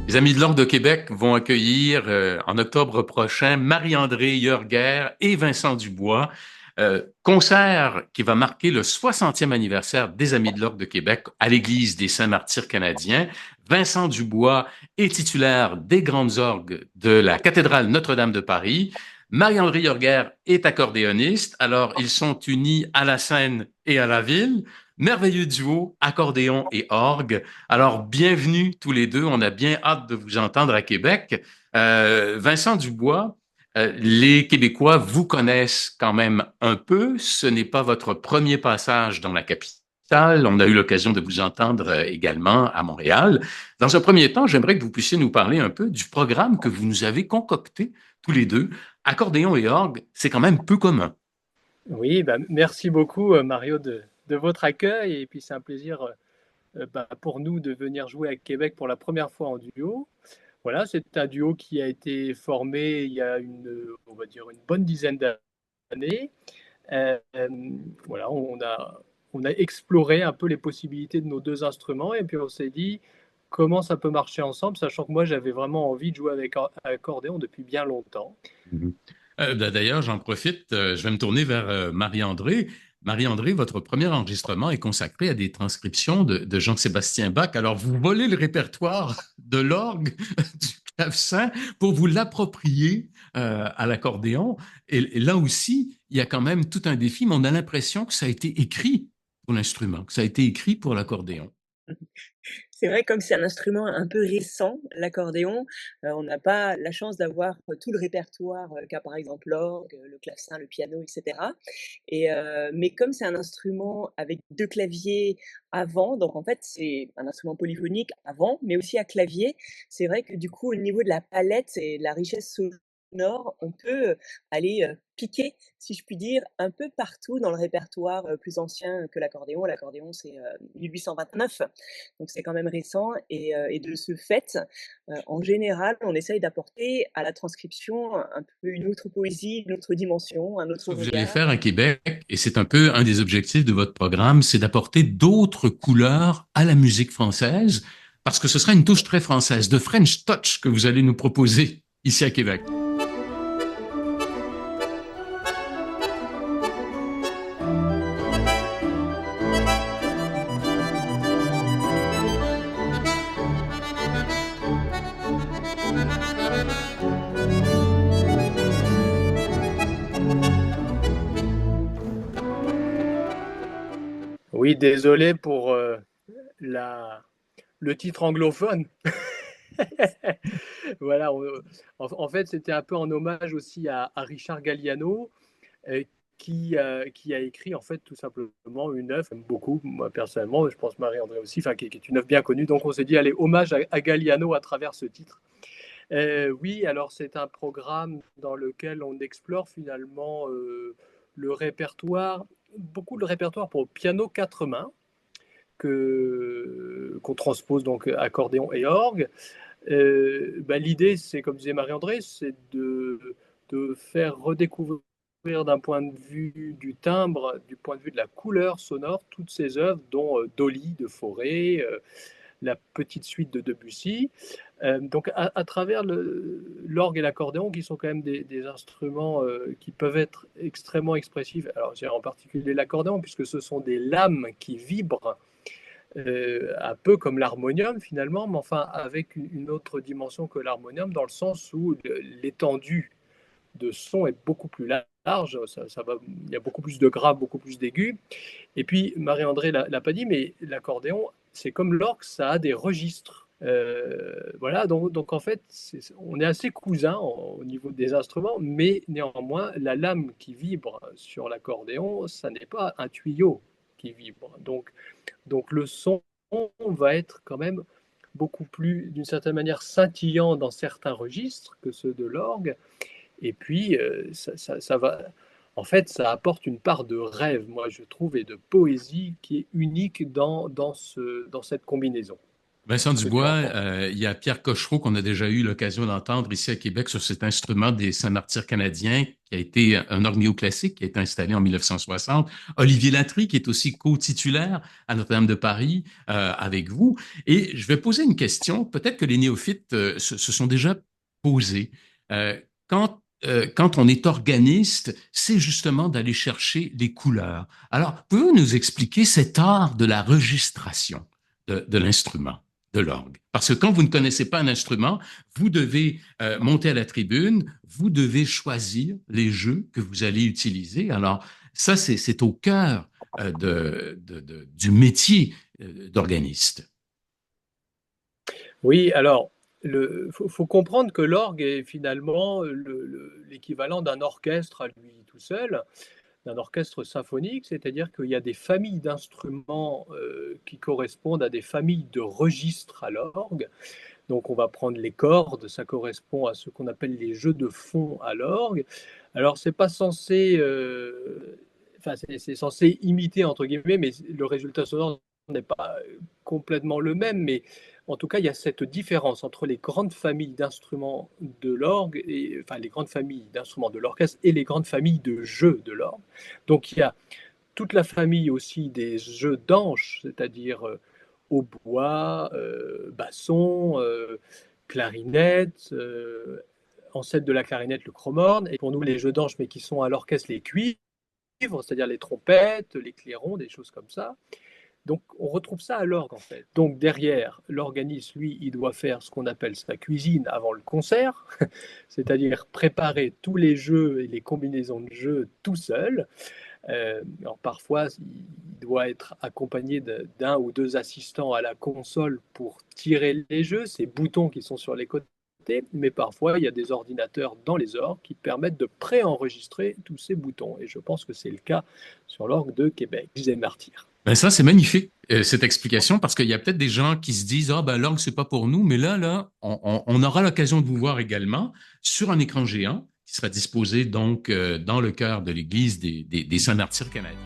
Les Amis de l'Orgue de Québec vont accueillir en octobre prochain Marie-André Yerger et Vincent Dubois. Concert qui va marquer le 60e anniversaire des Amis de l'Orgue de Québec à l'Église des Saints-Martyrs canadiens. Vincent Dubois est titulaire des grandes orgues de la cathédrale Notre-Dame de Paris. Marie-André Yerger est accordéoniste. Alors, ils sont unis à la scène et à la ville. Merveilleux duo, accordéon et orgue. Alors, bienvenue tous les deux. On a bien hâte de vous entendre à Québec. Vincent Dubois, les Québécois vous connaissent quand même un peu. Ce n'est pas votre premier passage dans la capitale. On a eu l'occasion de vous entendre également à Montréal. Dans un premier temps, j'aimerais que vous puissiez nous parler un peu du programme que vous nous avez concocté tous les deux. Accordéon et orgue, c'est quand même peu commun. Oui, bah, merci beaucoup Mario de votre accueil et puis c'est un plaisir pour nous de venir jouer à Québec pour la première fois en duo. Voilà, c'est un duo qui a été formé il y a on va dire une bonne dizaine d'années. Euh, euh, voilà, on a exploré un peu les possibilités de nos deux instruments et puis on s'est dit comment ça peut marcher ensemble, sachant que moi j'avais vraiment envie de jouer avec accordéon depuis bien longtemps. Mhm. D'ailleurs, j'en profite, je vais me tourner vers Marie-André. Marie-André, votre premier enregistrement est consacré à des transcriptions de Jean-Sébastien Bach. Alors, vous volez le répertoire de l'orgue, du clavecin, pour vous l'approprier à l'accordéon. Et là aussi, il y a quand même tout un défi, mais on a l'impression que ça a été écrit pour l'instrument, que ça a été écrit pour l'accordéon. C'est vrai, comme c'est un instrument un peu récent, l'accordéon, on n'a pas la chance d'avoir, tout le répertoire, qu'a par exemple l'orgue, le clavecin, le piano et cetera mais comme c'est un instrument avec 2 claviers avant, donc en fait, c'est un instrument polyphonique avant, mais aussi à clavier. C'est vrai que du coup, au niveau de la palette et de la richesse sonore, on peut, aller, piquer, si je puis dire, un peu partout dans le répertoire, plus ancien que l'accordéon. L'accordéon, c'est, 1829. Donc c'est quand même récent et de ce fait, en général, on essaye d'apporter à la transcription un peu une autre poésie, une autre dimension, un Ce autre que vous allez regard. faire à Québec, et c'est un peu un des objectifs de votre programme, c'est d'apporter d'autres couleurs à la musique française, parce que ce sera une touche très française, de French Touch que vous allez nous proposer ici à Québec. Oui, désolé pour la, le titre anglophone. Voilà, en fait, c'était un peu en hommage aussi à Richard Galliano, euh, qui a écrit en fait tout simplement une œuvre, j'aime beaucoup, moi personnellement, je pense Marie-André aussi, enfin, qui est une œuvre bien connue. Donc on s'est dit, allez, hommage à Galliano à travers ce titre. Oui, alors c'est un programme dans lequel on explore finalement le répertoire, beaucoup de répertoire pour piano quatre mains, qu'on transpose donc accordéon et orgue. L'idée, c'est, comme disait Marie-André, c'est de faire redécouvrir d'un point de vue du timbre, du point de vue de la couleur sonore, toutes ces œuvres, dont Dolly de Fauré, la petite suite de Debussy. Donc à travers l'orgue et l'accordéon, qui sont quand même des instruments qui peuvent être extrêmement expressifs, alors j'ai en particulier l'accordéon, puisque ce sont des lames qui vibrent un peu comme l'harmonium finalement, mais enfin avec une autre dimension que l'harmonium, dans le sens où l'étendue de son est beaucoup plus large, il y a beaucoup plus de graves, beaucoup plus d'aigus. Et puis Marie-André l'a pas dit, mais l'accordéon, c'est comme l'orgue, ça a des registres. Voilà, donc en fait, on est assez cousins au niveau des instruments, mais néanmoins, la lame qui vibre sur l'accordéon, ça n'est pas un tuyau qui vibre. Donc le son va être quand même beaucoup plus, d'une certaine manière, scintillant dans certains registres que ceux de l'orgue. Et puis, ça va, en fait, ça apporte une part de rêve, moi, je trouve, et de poésie qui est unique dans cette combinaison. Vincent ce que tu en Dubois, penses. il y a Pierre Cochereau qu'on a déjà eu l'occasion d'entendre ici à Québec sur cet instrument des Saint-Martyrs canadiens qui a été un orgue néoclassique qui a été installé en 1960. Olivier Latry qui est aussi co-titulaire à Notre-Dame de Paris avec vous. Et je vais poser une question, peut-être que les néophytes se sont déjà posés. Euh, quand on est organiste, c'est justement d'aller chercher les couleurs. Alors, pouvez-vous nous expliquer cet art de la registration de l'instrument, de l'orgue? Parce que quand vous ne connaissez pas un instrument, vous devez monter à la tribune, vous devez choisir les jeux que vous allez utiliser. Alors, ça, c'est au cœur du métier d'organiste. Oui, alors, faut comprendre que l'orgue est finalement l'équivalent d'un orchestre à lui tout seul, d'un orchestre symphonique, c'est-à-dire qu'il y a des familles d'instruments qui correspondent à des familles de registres à l'orgue. Donc on va prendre les cordes, ça correspond à ce qu'on appelle les jeux de fond à l'orgue. Alors c'est pas censé, enfin c'est censé imiter entre guillemets, mais le résultat sonore n'est pas complètement le même. Mais en tout cas, il y a cette différence entre les grandes familles d'instruments de l'orgue, et enfin les grandes familles d'instruments de l'orchestre et les grandes familles de jeux de l'orgue. Donc il y a toute la famille aussi des jeux d'anches, c'est-à-dire hautbois, basson, clarinette, ancêtre de la clarinette, le chromorne, et pour nous les jeux d'anches, mais qui sont à l'orchestre les cuivres, c'est-à-dire les trompettes, les clairons, des choses comme ça. Donc on retrouve ça à l'orgue en fait. Donc derrière, l'organiste, lui, il doit faire ce qu'on appelle sa cuisine avant le concert, c'est-à-dire préparer tous les jeux et les combinaisons de jeux tout seul. Alors parfois, il doit être accompagné d'un ou deux assistants à la console pour tirer les jeux, ces boutons qui sont sur les côtés, mais parfois il y a des ordinateurs dans les orgues qui permettent de préenregistrer tous ces boutons. Et je pense que c'est le cas sur l'orgue de Québec, disait Martyr. Ben ça, c'est magnifique, cette explication, parce qu'il y a peut-être des gens qui se disent, ah ben l'orgue, c'est pas pour nous, mais là, on aura l'occasion de vous voir également sur un écran géant qui sera disposé donc dans le cœur de l'église des Saints-Martyrs canadiens.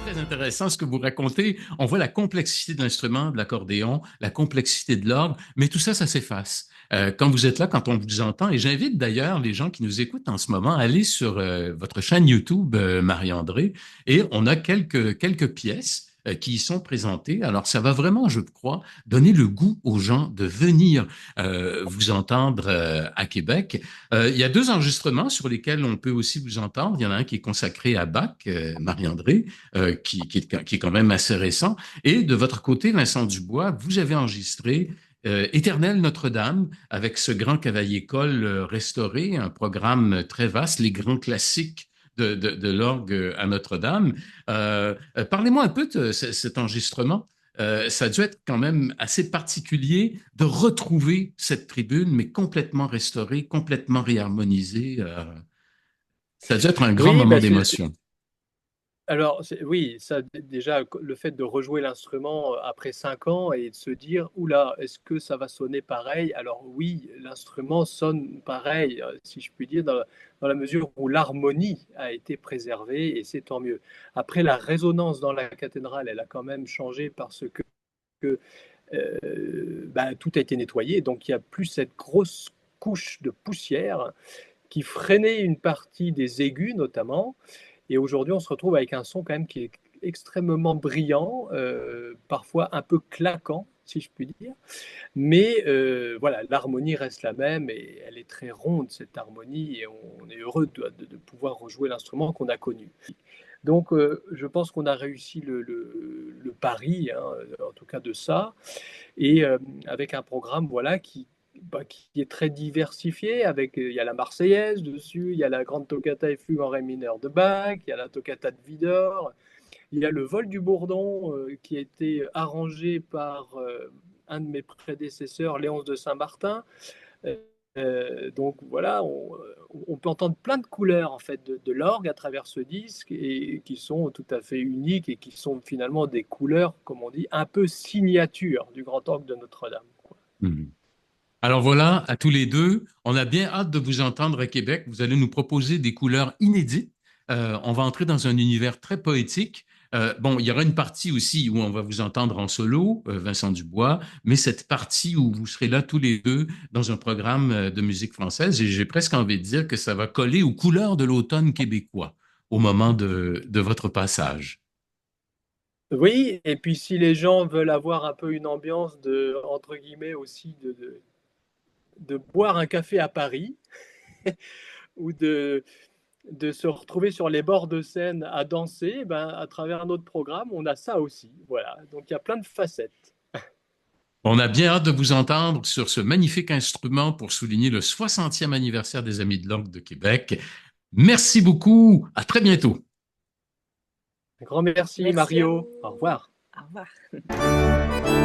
Très intéressant ce que vous racontez. On voit la complexité de l'instrument, de l'accordéon, la complexité de l'orgue, mais tout ça, ça s'efface. Quand vous êtes là, quand on vous entend, et j'invite d'ailleurs les gens qui nous écoutent en ce moment à aller sur votre chaîne YouTube, Marie-André, et on a quelques pièces qui y sont présentées. Alors, ça va vraiment, je crois, donner le goût aux gens de venir vous entendre à Québec. Il y a deux enregistrements sur lesquels on peut aussi vous entendre. Il y en a un qui est consacré à Bach, Marie-André, qui est quand même assez récent. Et de votre côté, Vincent Dubois, vous avez enregistré Éternelle Notre-Dame avec ce grand cavalier-col restauré, un programme très vaste, les grands classiques de l'orgue à Notre-Dame. Parlez-moi un peu de cet enregistrement. Ça a dû être quand même assez particulier de retrouver cette tribune, mais complètement restaurée, complètement réharmonisée. Ça a dû être un grand Oui, moment bah d'émotion. alors oui, ça déjà le fait de rejouer l'instrument après 5 ans et de se dire: «Oula, est-ce que ça va sonner pareil?» Alors oui, l'instrument sonne pareil, si je puis dire, dans la mesure où l'harmonie a été préservée et c'est tant mieux. Après la résonance dans la cathédrale, elle a quand même changé parce que, bah, tout a été nettoyé, donc il y a plus cette grosse couche de poussière qui freinait une partie des aigus notamment. Et aujourd'hui, on se retrouve avec un son quand même qui est extrêmement brillant, parfois un peu claquant, si je puis dire. Mais voilà, l'harmonie reste la même et elle est très ronde, cette harmonie, et on est heureux de pouvoir rejouer l'instrument qu'on a connu. Donc, je pense qu'on a réussi le pari, hein, en tout cas de ça, et avec un programme voilà, bah, qui est très diversifié. Avec, il y a la Marseillaise dessus, il y a la grande toccata et fugue en ré mineur de Bach, il y a la toccata de Widor, il y a le vol du bourdon qui a été arrangé par un de mes prédécesseurs, Léonce de Saint-Martin. Donc voilà, on peut entendre plein de couleurs en fait de l'orgue à travers ce disque et qui sont tout à fait uniques et qui sont finalement des couleurs, comme on dit, un peu signature du grand orgue de Notre-Dame. Mhm. Alors voilà, à tous les deux, on a bien hâte de vous entendre à Québec. Vous allez nous proposer des couleurs inédites. On va entrer dans un univers très poétique. Bon, il y aura une partie aussi où on va vous entendre en solo, Vincent Dubois, mais cette partie où vous serez là tous les deux dans un programme de musique française, et j'ai presque envie de dire que ça va coller aux couleurs de l'automne québécois au moment de votre passage. Oui, et puis si les gens veulent avoir un peu une ambiance de, entre guillemets aussi, de boire un café à Paris ou de se retrouver sur les bords de Seine à danser, ben, à travers notre programme, on a ça aussi. Voilà, donc il y a plein de facettes. On a bien hâte de vous entendre sur ce magnifique instrument pour souligner le 60e anniversaire des Amis de l'Orgue de Québec. Merci beaucoup. À très bientôt. Un grand merci Merci à Mario. vous. Au revoir. Au revoir.